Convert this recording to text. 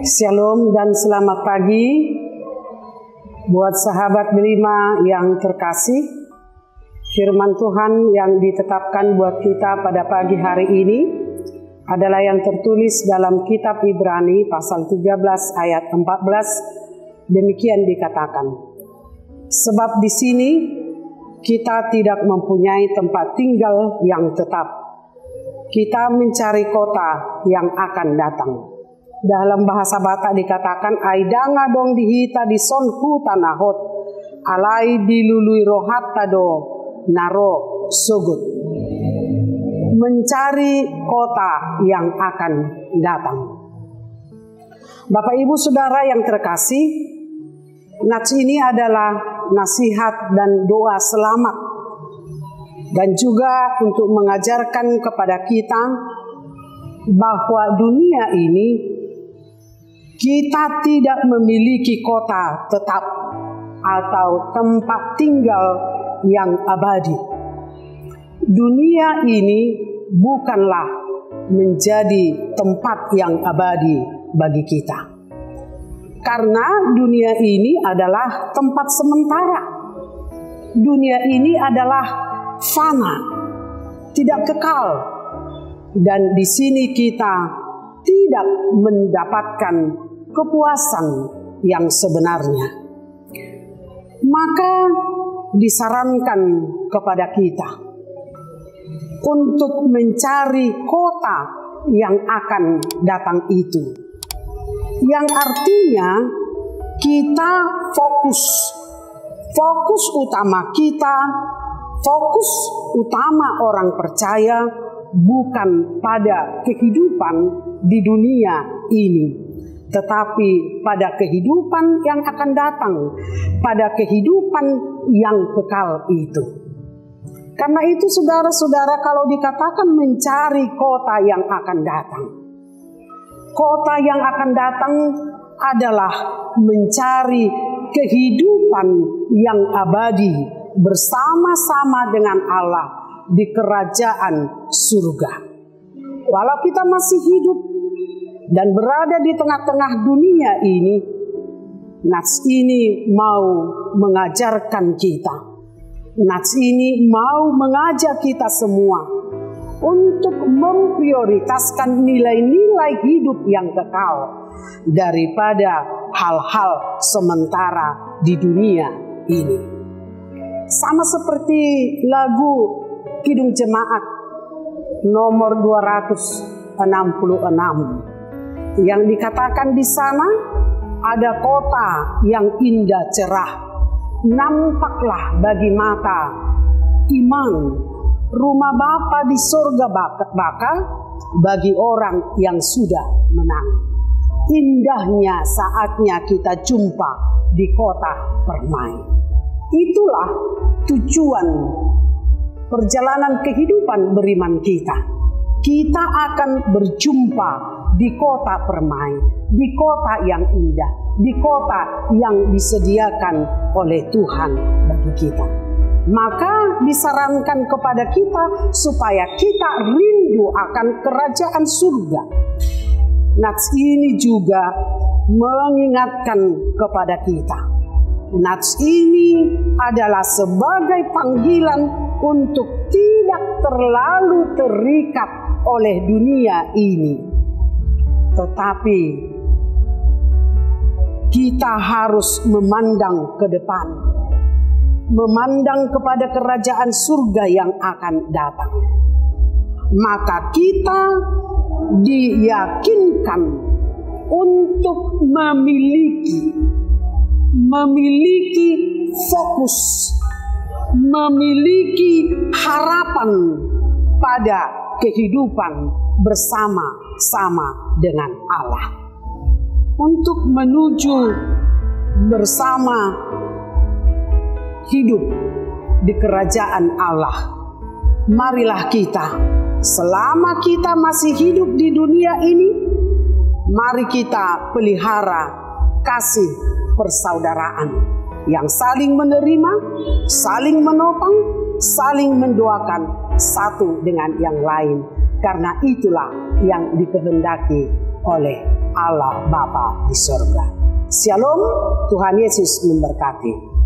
Shalom dan selamat pagi buat sahabat Delima yang terkasih. Firman Tuhan yang ditetapkan buat kita pada pagi hari ini adalah yang tertulis dalam kitab Ibrani pasal 13 ayat 14. Demikian dikatakan, sebab di sini kita tidak mempunyai tempat tinggal yang tetap. Kita mencari kota yang akan datang. Dalam bahasa Batak dikatakan, aidanga dong dihita di sonku tanahot, alai dilului rohat tado naro sugut. Mencari kota yang akan datang. Bapak Ibu Saudara yang terkasih, nats ini adalah nasihat dan doa selamat, dan juga untuk mengajarkan kepada kita bahwa dunia ini kita tidak memiliki kota tetap atau tempat tinggal yang abadi. Dunia ini bukanlah menjadi tempat yang abadi bagi kita. Karena dunia ini adalah tempat sementara. Dunia ini adalah fana, tidak kekal. Dan di sini kita tidak mendapatkan kepuasan yang sebenarnya. Maka disarankan kepada kita untuk mencari kota yang akan datang itu. Yang artinya kita fokus utama kita, fokus utama orang percaya bukan pada kehidupan di dunia ini, tetapi pada kehidupan yang akan datang, pada kehidupan yang kekal itu. Karena itu saudara-saudara, kalau dikatakan mencari kota yang akan datang, kota yang akan datang adalah mencari kehidupan yang abadi bersama-sama dengan Allah di kerajaan surga. Walau kita masih hidup dan berada di tengah-tengah dunia ini, nats ini mau mengajarkan kita. Nats ini mau mengajak kita semua untuk memprioritaskan nilai-nilai hidup yang kekal daripada hal-hal sementara di dunia ini. Sama seperti lagu Kidung Jemaat nomor 266 yang dikatakan di sana, ada kota yang indah cerah, nampaklah bagi mata iman, rumah Bapa di surga baka bagi orang yang sudah menang. Indahnya saatnya kita jumpa di kota permai. Itulah tujuan perjalanan kehidupan beriman kita. Kita akan berjumpa di kota permai, di kota yang indah, di kota yang disediakan oleh Tuhan bagi kita. Maka disarankan kepada kita supaya kita rindu akan kerajaan surga. Nats ini juga mengingatkan kepada kita. Nats ini adalah sebagai panggilan untuk tidak terlalu terikat oleh dunia ini. Tetapi kita harus memandang ke depan, memandang kepada kerajaan surga yang akan datang. Maka kita diyakinkan untuk memiliki fokus, memiliki harapan pada kehidupan bersama-sama dengan Allah. Untuk menuju bersama hidup di kerajaan Allah, marilah kita, selama kita masih hidup di dunia ini, mari kita pelihara kasih persaudaraan yang saling menerima, saling menopang, saling mendoakan satu dengan yang lain. Karena itulah yang dikehendaki oleh Allah Bapa di sorga. Shalom, Tuhan Yesus memberkati.